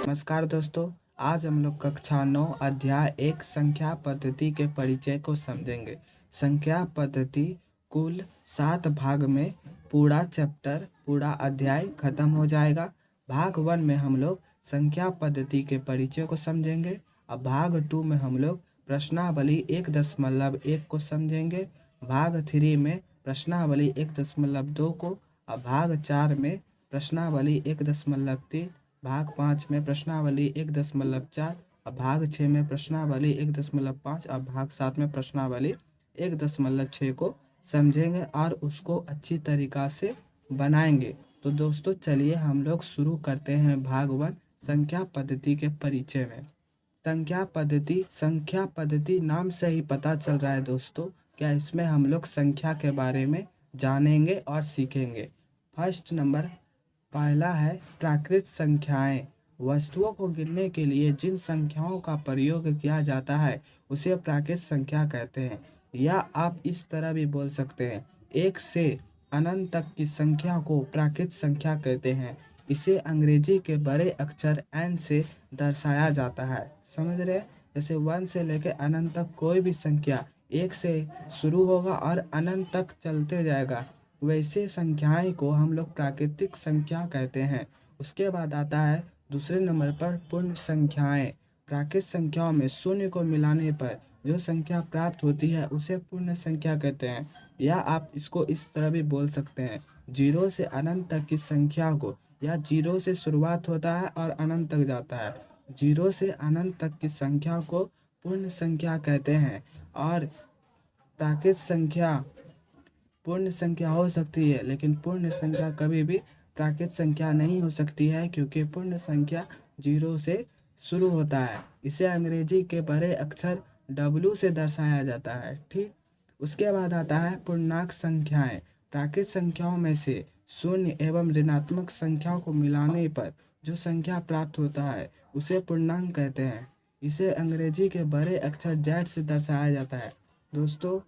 नमस्कार दोस्तों। आज हम लोग कक्षा 9 अध्याय 1 संख्या पद्धति के परिचय को समझेंगे। संख्या पद्धति कुल 7 भाग में पूरा चैप्टर पूरा अध्याय खत्म हो जाएगा। भाग 1 में हम लोग संख्या पद्धति के परिचय को समझेंगे। अब भाग 2 में हम लोग प्रश्नावली 1.1 को समझेंगे। भाग 3 में प्रश्नावली 1.2 को। अब भाग 4 में प्रश्नावली 1.3, भाग 5 में प्रश्नावली 1.4, अब भाग 6 में प्रश्नावली 1.5, अब भाग 7 में प्रश्नावली 1.6 को समझेंगे और उसको अच्छी तरीक़ा से बनाएंगे। तो दोस्तों चलिए हम लोग शुरू करते हैं भाग 1 संख्या पद्धति के परिचय में। संख्या पद्धति नाम से ही पता चल रहा है दोस्तों, क्या इसमें हम लोग संख्या के बारे में जानेंगे और सीखेंगे। फर्स्ट नंबर पहला है प्राकृत संख्याएं। वस्तुओं को गिनने के लिए जिन संख्याओं का प्रयोग किया जाता है उसे प्राकृत संख्या कहते हैं। या आप इस तरह भी बोल सकते हैं, 1 से अनंत तक की संख्या को प्राकृत संख्या कहते हैं। इसे अंग्रेजी के बड़े अक्षर n से दर्शाया जाता है। समझ रहे? जैसे 1 से लेकर अनंत तक कोई भी संख्या 1 से शुरू होगा और अनंत तक चलते जाएगा, वैसे संख्याएं को हम लोग प्राकृतिक संख्या कहते हैं। उसके बाद आता है दूसरे नंबर पर पूर्ण संख्याएं। प्राकृत संख्याओं में शून्य को मिलाने पर जो संख्या प्राप्त होती है उसे पूर्ण संख्या कहते हैं। या आप इसको इस तरह भी बोल सकते हैं, 0 से अनंत तक की संख्या को, या 0 से शुरुआत होता है और अनंत तक जाता है, 0 से अनंत तक की संख्या को पूर्ण संख्या कहते हैं। और प्राकृत संख्या पूर्ण संख्या हो सकती है, लेकिन पूर्ण संख्या कभी भी प्राकृत संख्या नहीं हो सकती है, क्योंकि पूर्ण संख्या 0 से शुरू होता है। इसे अंग्रेजी के बड़े अक्षर W से दर्शाया जाता है। ठीक, उसके बाद आता है पूर्णांक संख्याएं। प्राकृत संख्याओं में से शून्य एवं ऋणात्मक संख्याओं को मिलाने पर जो संख्या प्राप्त होता है उसे पूर्णांक कहते हैं। इसे अंग्रेजी के बड़े अक्षर Z से दर्शाया जाता है। दोस्तों,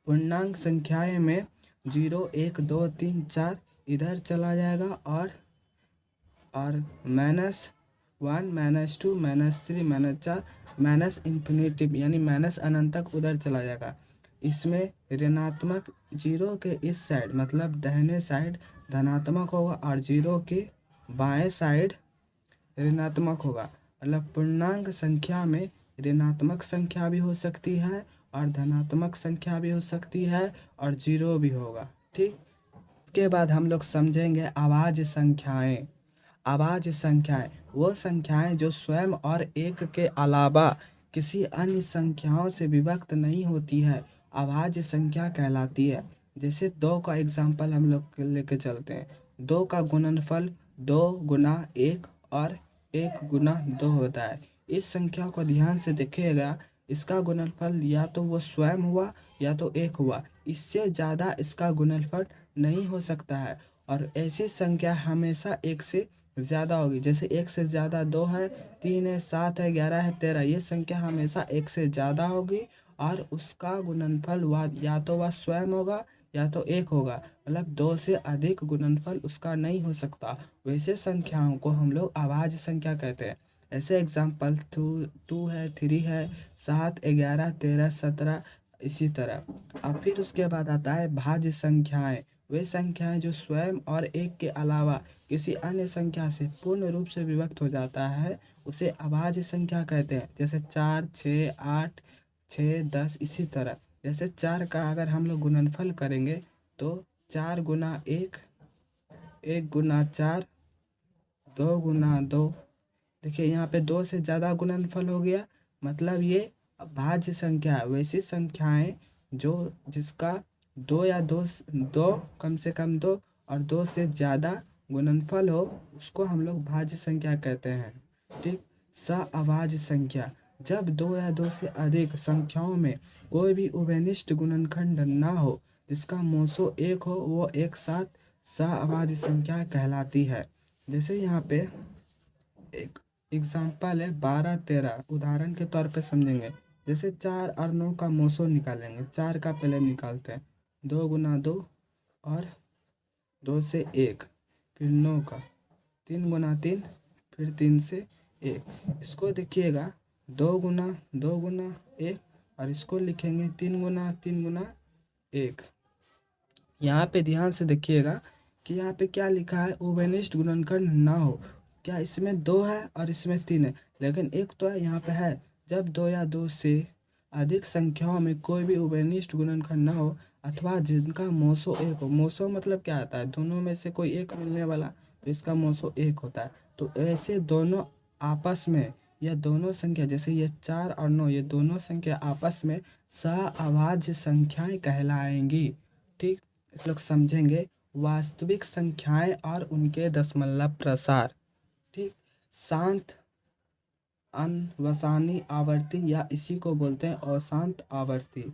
पूर्णांक संख्याएं में 0, 1, 2, 3, 4 इधर चला जाएगा और -1, -2, -3, -4, माइनस इन्फिनिटी यानी माइनस अनंत तक उधर चला जाएगा। इसमें ऋणात्मक 0 के इस साइड मतलब दाहिने साइड धनात्मक होगा और 0 के बाएं साइड ऋणात्मक होगा। मतलब पूर्णांक संख्या में ऋणात्मक संख्या भी हो सकती है और धनात्मक संख्या भी हो सकती है और 0 भी होगा। ठीक, इसके बाद हम लोग समझेंगे आवाज़ संख्याएं। आवाज़ संख्याएं वो संख्याएं जो स्वयं और एक के अलावा किसी अन्य संख्याओं से विभक्त नहीं होती है, आवाज़ संख्या कहलाती है। जैसे 2 का एग्जाम्पल हम लोग लेके चलते हैं। 2 का गुणनफल 2 गुना 1 और 1 गुना 2 होता है। इस संख्या को ध्यान से देखिएगा, इसका गुणनफल या तो वो स्वयं हुआ या तो 1 हुआ, इससे ज़्यादा इसका गुणनफल नहीं हो सकता है। और ऐसी संख्या हमेशा 1 से ज़्यादा होगी। जैसे 1 से ज़्यादा 2 है, 3 है, 7 है, 11 है, 13, ये संख्या हमेशा 1 से ज़्यादा होगी और उसका गुणनफल या तो वह स्वयं होगा या तो 1 होगा। मतलब 2 से अधिक गुणनफल उसका नहीं हो सकता। वैसे संख्याओं को हम लोग आवाज़ संख्या कहते हैं। ऐसे एग्जाम्पल 2 है, 3 है, 7, 11, 13, 17, इसी तरह। अब फिर उसके बाद आता है भाज्य संख्याएं। वे संख्याएं जो स्वयं और 1 के अलावा किसी अन्य संख्या से पूर्ण रूप से विभक्त हो जाता है उसे अभाज्य संख्या कहते हैं। जैसे 4, 6, 8, 6, 10, इसी तरह। जैसे 4 का अगर हम लोग गुणनफल करेंगे तो 4 गुना 1, 1 गुना 4, 2 गुना 2। देखिए यहाँ पे 2 से ज़्यादा गुणनफल हो गया, मतलब ये भाज्य संख्या है। वैसी संख्याएं जो जिसका 2 या 2 कम से कम 2 और 2 से ज़्यादा गुणनफल हो उसको हम लोग भाज्य संख्या कहते हैं। ठीक, सअभाज्य संख्या जब 2 या 2 से अधिक संख्याओं में कोई भी उभयनिष्ठ गुणनखंड ना हो जिसका मोसो 1 हो, वो एक साथ सअभाज्य संख्या कहलाती है। जैसे यहाँ पे एक एग्जाम्पल है 12, 13, उदाहरण के तौर पे समझेंगे। जैसे 4 और 9 का मोसो निकालेंगे। 4 का पहले निकालते हैं, 2 गुना 2 और 2 से 1, फिर 9 का 3 गुना 3, फिर 3 से 1। इसको देखिएगा 2 गुना 2 गुना 1, और इसको लिखेंगे 3 गुना 3 गुना 1। यहाँ पे ध्यान से देखिएगा कि यहाँ पे क्या लिखा है, उभयनिष्ठ गुणनखंड ना हो। क्या इसमें 2 है और इसमें 3 है, लेकिन एक तो है यहाँ पे है। जब 2 या 2 से अधिक संख्याओं में कोई भी उभयनिष्ठ गुणनखंड ना हो, अथवा जिनका मोसो 1 हो। मोसो मतलब क्या आता है, दोनों में से कोई एक मिलने वाला, तो इसका मोसो 1 होता है। तो ऐसे दोनों आपस में, या दोनों संख्या जैसे ये 4 और 9, ये दोनों संख्या आपस में सहअभाज्य संख्याएं कहलाएंगी। ठीक, इस लोग समझेंगे वास्तविक संख्याएं और उनके दशमलव प्रसार। ठीक, शांत अनवसानी आवर्ती, या इसी को बोलते हैं अशांत आवर्ती।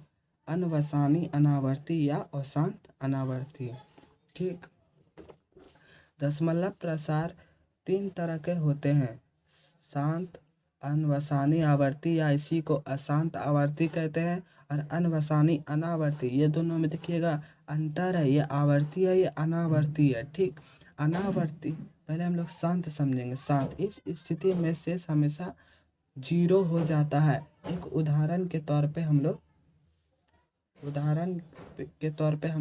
अनवसानी अनावर्ती या अशांत अनावर्ती। ठीक, दशमलव प्रसार 3 तरह के होते हैं, शांत अनवसानी आवर्ती, या इसी को अशांत आवर्ती कहते हैं, और अनवसानी अनावर्ती। ये दोनों में देखिएगा अंतर है, ये आवर्ती है, ये अनावर्ती है। ठीक, अनावर्ती पहले हम लोग शांत समझेंगे। शांत, इस स्थिति में शेष हमेशा 0 हो जाता है। एक उदाहरण के तौर पे हम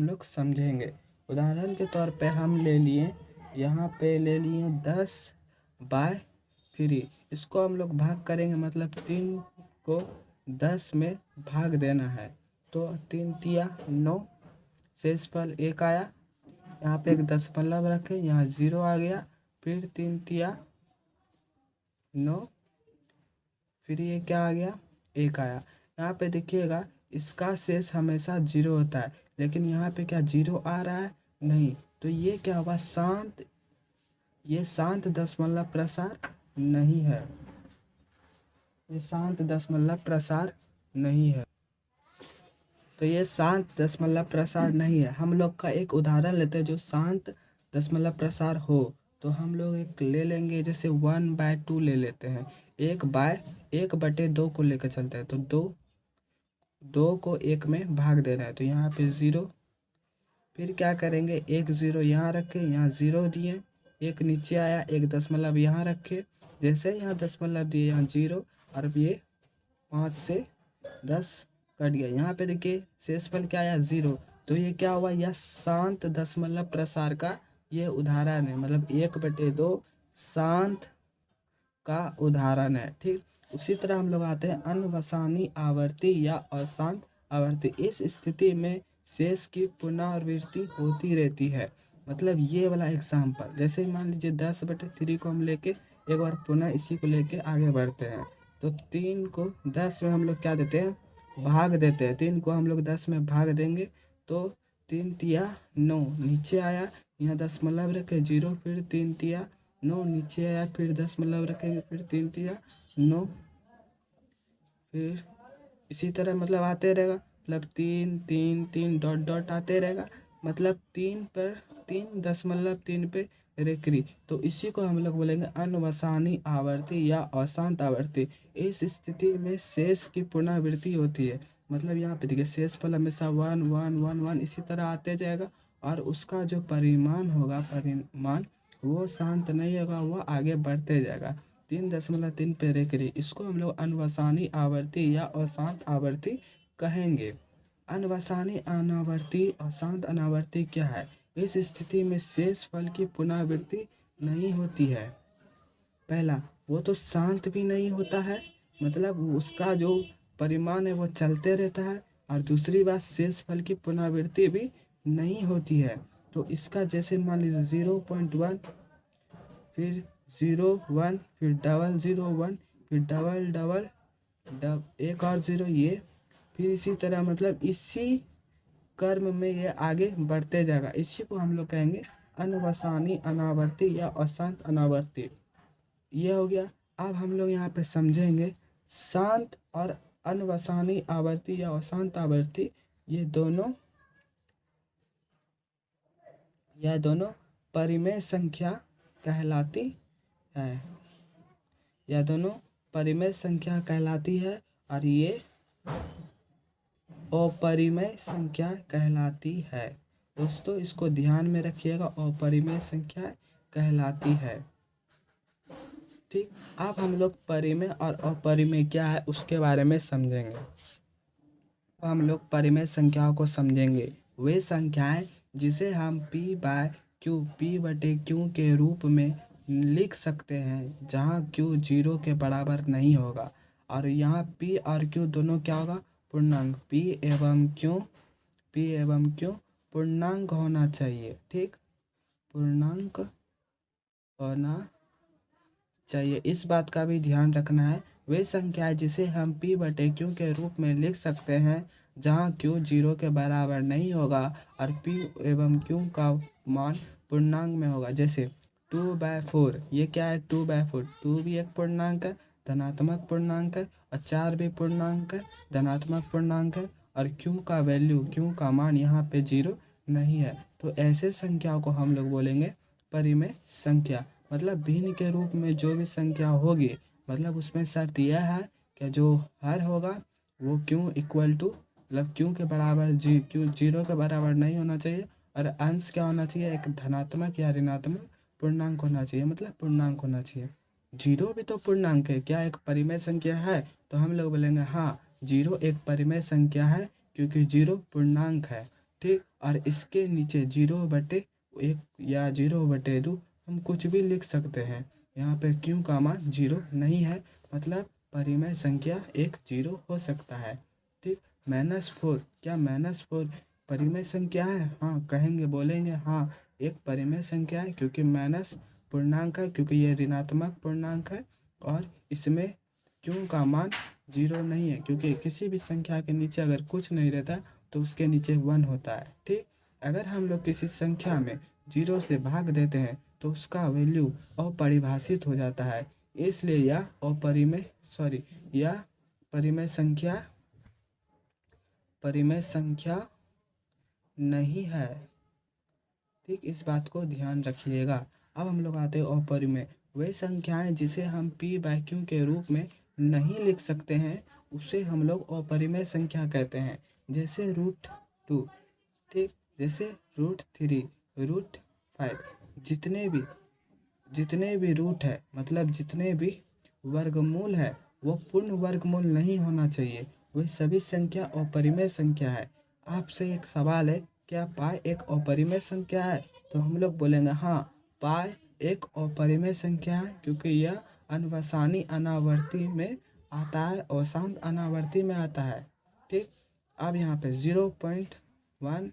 लोग समझेंगे। उदाहरण के तौर पे हम ले लिए, यहाँ पे ले लिए 10/3। इसको हम लोग भाग करेंगे, मतलब 3 को 10 में भाग देना है। तो 3 तिया 9, शेषफल 1 आया। यहाँ पे एक दशमलव रखें, यहाँ 0 आ गया। फिर 3 तिया 9, फिर ये क्या आ गया, 1 आया। यहाँ पे देखिएगा इसका शेष हमेशा 0 होता है, लेकिन यहाँ पे क्या 0 आ रहा है, नहीं। तो ये क्या हुआ, शांत, ये शांत दशमलव प्रसार नहीं है, ये शांत दशमलव प्रसार नहीं है। तो ये शांत दशमलव प्रसार नहीं है। हम लोग का एक उदाहरण लेते हैं जो शांत दशमलव प्रसार हो। तो हम लोग एक ले लेंगे, जैसे 1/2 ले लेते हैं। 1/2 को लेकर चलते हैं, तो 2 को 1 में भाग देना है, तो यहाँ पे 0। फिर क्या करेंगे, 1 0 यहाँ रखे, यहाँ 0 दिए, 1 नीचे आया, 1 दशमलव यहाँ रखे, जैसे यहाँ दशमलव दिए, यहाँ 0, और ये 5 से 10 कट गया। यहाँ पे देखिए शेषफल क्या आया, 0। तो ये क्या हुआ, यह शांत दशमलव प्रसार का ये उदाहरण है, मतलब 1/2 शांत का उदाहरण है। ठीक, उसी तरह हम लोग आते हैं अनवसानी आवर्ती या अशांत आवर्ती। इस स्थिति में शेष की पुनरावृत्ति होती रहती है। मतलब ये वाला एग्जाम्पल, जैसे मान लीजिए 10/3 को हम लेके एक बार पुनः इसी को लेके आगे बढ़ते हैं। तो 3 को 10 में हम लोग क्या देते हैं, भाग देते हैं। 3 को हम लोग 10 में भाग देंगे, तो 3 तिया 9 नीचे आया, यहाँ दशमलव रखे 0, फिर 3 तिया 9 नीचे आया, फिर दशमलव रखेंगे, फिर 3 तिया 9, फिर इसी तरह मतलब आते रहेगा, मतलब 3 3 3 डॉट डॉट आते रहेगा, मतलब 3 पे रेकरी। तो इसी को हम लोग बोलेंगे अनवसानी आवर्ती या अशांत आवर्ती। इस स्थिति में शेष की पुनरावृत्ति होती है। मतलब यहाँ पे देखिए शेषफल हमेशा 1 1 1 1 इसी तरह आते जाएगा, और उसका जो परिमाण होगा, वो शांत नहीं होगा, वो आगे बढ़ते जाएगा। 3.3 पे रेकरी, इसको हम लोग अनवसानी आवर्ती या अशांत आवर्ती कहेंगे। अनवसानी अनावर्ती अशांत अनावर्ती क्या है, इस स्थिति में शेषफल की पुनरावृत्ति नहीं होती है। पहला, वो तो शांत भी नहीं होता है, मतलब उसका जो परिमाण है वो चलते रहता है, और दूसरी बात शेषफल की पुनरावृत्ति भी नहीं होती है। तो इसका जैसे मान लीजिए 0.1, फिर 0 1, फिर 0 1, फिर डबल एक और 0, ये फिर इसी तरह, मतलब इसी कर्म में ये आगे बढ़ते जाएगा। इसी को हम लोग कहेंगे अनवसानी अनावर्ती या अशांत अनावर्ती। ये हो गया। अब हम लोग यहाँ पे समझेंगे शांत और अनवसानी आवर्ती या अशांत आवर्ती, ये दोनों परिमेय संख्या कहलाती है। यह दोनों परिमेय संख्या कहलाती है, और ये अपरिमेय संख्या कहलाती है। दोस्तों इसको ध्यान में रखिएगा, अपरिमेय संख्या कहलाती है। ठीक। अब हम लोग परिमेय और अपरिमेय क्या है उसके बारे में समझेंगे। हम लोग परिमेय संख्याओं को समझेंगे। वे संख्याएं जिसे हम p/q के रूप में लिख सकते हैं जहां q 0 के बराबर नहीं होगा। और यहाँ p और q दोनों क्या होगा? पूर्णांक। p एवं q पूर्णांक होना चाहिए। ठीक, पूर्णांक होना चाहिए, इस बात का भी ध्यान रखना है। वे संख्याएं जिसे हम p/q के रूप में लिख सकते हैं जहां q 0 के बराबर नहीं होगा और p एवं q का मान पूर्णांक में होगा। जैसे 2/4, ये क्या है? 2/4, 2 भी एक पूर्णांक है, धनात्मक पूर्णांक है, और 4 भी पूर्णांक है, धनात्मक पूर्णांक है, और q का वैल्यू, q का मान यहाँ पे 0 नहीं है। तो ऐसे संख्याओं को हम लोग बोलेंगे परिमेय संख्या। मतलब भिन्न के रूप में जो भी संख्या होगी, मतलब उसमें शर्त यह है कि जो हर होगा वो q इक्वल टू, मतलब q के बराबर q 0 के बराबर नहीं होना चाहिए, और अंश क्या होना चाहिए? एक धनात्मक या ऋणात्मक पूर्णांक होना चाहिए, मतलब पूर्णांक होना चाहिए। 0 भी तो पूर्णांक है, क्या एक परिमेय संख्या है? तो हम लोग बोलेंगे हाँ, 0 एक परिमेय संख्या है क्योंकि 0 पूर्णांक है। ठीक, और इसके नीचे 0/1 या 0/2 हम कुछ भी लिख सकते हैं। यहाँ पे q का मान 0 नहीं है, मतलब परिमेय संख्या एक 0 हो सकता है। ठीक, -4, क्या -4 परिमेय संख्या है? हाँ कहेंगे, बोलेंगे हाँ एक परिमेय संख्या है क्योंकि माइनस पूर्णांक है, क्योंकि ये ऋणात्मक पूर्णांक है, और इसमें q का मान 0 नहीं है, क्योंकि किसी भी संख्या के नीचे अगर कुछ नहीं रहता तो उसके नीचे 1 होता है। ठीक, अगर हम लोग किसी संख्या में 0 से भाग देते हैं तो उसका वैल्यू अपरिभाषित हो जाता है, इसलिए यह परिमेय संख्या नहीं है। ठीक, इस बात को ध्यान रखिएगा। अब हम लोग आते हैं अपरिमेय। वे संख्याएं जिसे हम p/q के रूप में नहीं लिख सकते हैं उसे हम लोग अपरिमेय संख्या कहते हैं। जैसे √2, ठीक, जैसे √3, √5, जितने भी रूट है, मतलब जितने भी वर्गमूल है, वो पूर्ण वर्गमूल नहीं होना चाहिए। वे सभी संख्या अपरिमेय संख्या है। आपसे एक सवाल है, क्या पाई एक अपरिमेय संख्या है? तो हम लोग बोलेंगे हाँ, पाई एक अपरिमेय संख्या है क्योंकि यह अनवसानी अनावर्ती में आता है, अशांत अनावर्ती में आता है। ठीक, अब यहाँ पे 0.1,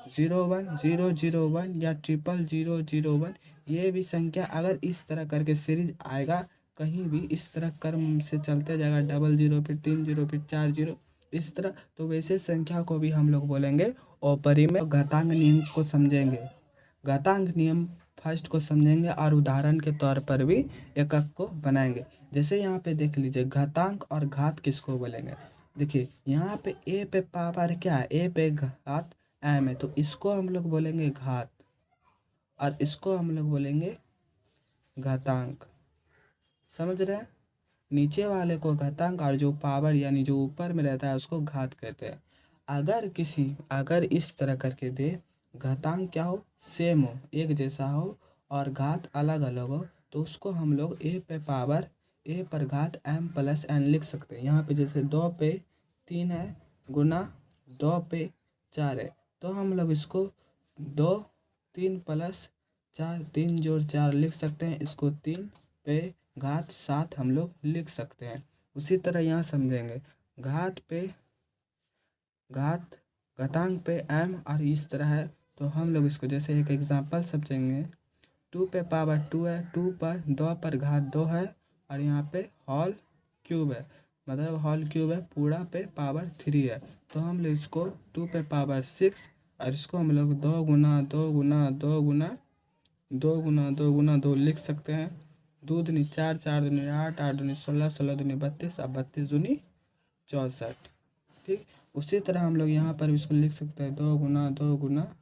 01, 001 या 00001, ये भी संख्या अगर इस तरह करके सीरीज आएगा, कहीं भी इस तरह क्रम से चलते जाएगा, 00, फिर 30, फिर 40, इस तरह, तो वैसे संख्या को भी हम लोग बोलेंगे अपरिमेय। घातांक नियम को समझेंगे, घातांक नियम फर्स्ट को समझेंगे और उदाहरण के तौर पर भी एकक को बनाएंगे। जैसे यहाँ पे देख लीजिए, घातांक और घात किसको बोलेंगे? देखिए यहाँ पे a पे पावर क्या है? a पे घात m है, तो इसको हम लोग बोलेंगे घात, और इसको हम लोग बोलेंगे घातांक। समझ रहे हैं? नीचे वाले को घातांक और जो पावर यानी जो ऊपर में रहता है उसको घात कहते हैं। अगर इस तरह करके दे, घातांक क्या हो? सेम हो, एक जैसा हो, और घात अलग अलग हो, तो उसको हम लोग a पे पावर a पर घात m प्लस n लिख सकते हैं। यहाँ पे जैसे 2 पे 3 है गुना 2 पे 4 है, तो हम लोग इसको 2 3 प्लस 4, 3 जोड़ 4 लिख सकते हैं। इसको 3 पे घात 7 हम लोग लिख सकते हैं। उसी तरह यहाँ समझेंगे, घातांक पे m और इस तरह है, तो हम लोग इसको जैसे एक एग्जांपल समझेंगे। 2 पे पावर 2 है, 2 पर 2 पर घात 2 है, और यहाँ पे होल क्यूब है, मतलब होल क्यूब है, पूरा पे पावर 3 है, तो हम लोग इसको 2 पे पावर 6, और इसको हम लोग 2 गुना 2 गुना 2 गुना 2 गुना 2 गुना 2 लिख सकते हैं। 2 दूनी 4, 4 दूनी 8, 8 दूनी 16, 16 दूनी 32, और 32 दूनी 64। ठीक, उसी तरह हम लोग यहाँ पर इसको लिख सकते हैं 2 गुना 2 गुना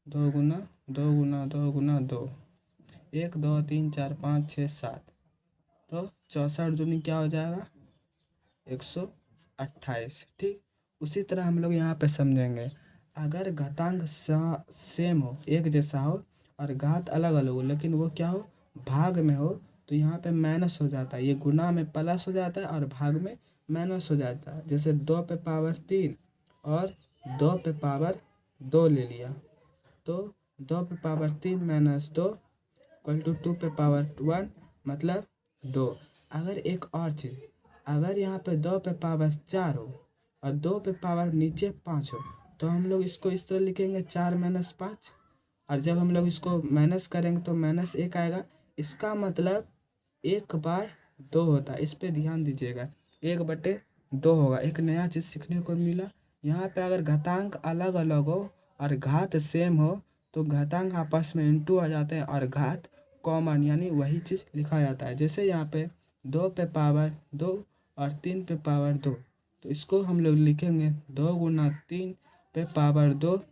2 गुना 2 गुना 2 गुना 2, 1 2 3 4 5 6 7, तो 64 दूनी क्या हो जाएगा? 128। ठीक, उसी तरह हम लोग यहाँ पे समझेंगे, अगर घातांक सेम हो, एक जैसा हो, और घात अलग अलग हो, लेकिन वो क्या हो? भाग में हो, तो यहाँ पे माइनस हो जाता है, ये गुना में प्लस हो जाता है और भाग में माइनस हो जाता है। जैसे 2 पे पावर 3 और 2 पे पावर 2 ले लिया, तो 2 पे पावर 3 माइनस 2 इक्वल टू 2 पे पावर 1 मतलब 2। अगर एक और चीज़, अगर यहाँ पे 2 पे पावर 4 हो और 2 पे पावर नीचे 5 हो, तो हम लोग इसको इस तरह लिखेंगे 4 माइनस 5, और जब हम लोग इसको माइनस करेंगे तो माइनस 1 आएगा। इसका मतलब 1/2 होता है, इस पे ध्यान दीजिएगा, 1/2 होगा। एक नया चीज़ सीखने को मिला। यहाँ पे अगर घातांक अलग अलग हो और घात सेम हो तो घातांक आपस में इंटू आ जाते हैं और घात कॉमन यानी वही चीज़ लिखा जाता है। जैसे यहाँ पे 2 पे पावर 2 और 3 पे पावर 2, तो इसको हम लोग लिखेंगे 2 गुना 3 पे पावर 2,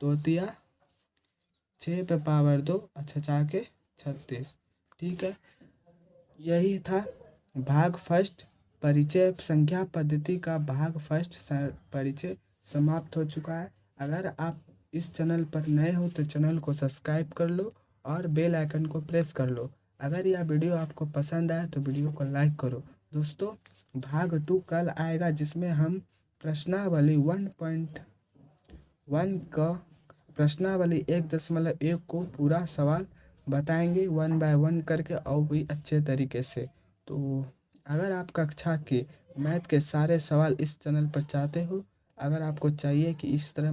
तो दिया 6 पे पावर 2, अच्छा 4 के 36। ठीक है, यही था भाग फर्स्ट। परिचय संख्या पद्धति का भाग फर्स्ट परिचय समाप्त हो चुका है। अगर आप इस चैनल पर नए हो तो चैनल को सब्सक्राइब कर लो और बेल आइकन को प्रेस कर लो। अगर यह वीडियो आपको पसंद आए तो वीडियो को लाइक करो। दोस्तों, भाग 2 कल आएगा, जिसमें हम प्रश्नावली 1.1 का प्रश्नावली 1.1 को पूरा सवाल बताएंगे 1 बाय 1 करके और भी अच्छे तरीके से। तो अगर आप कक्षा के मैथ के सारे सवाल इस चैनल पर चाहते हो, अगर आपको चाहिए कि इस तरह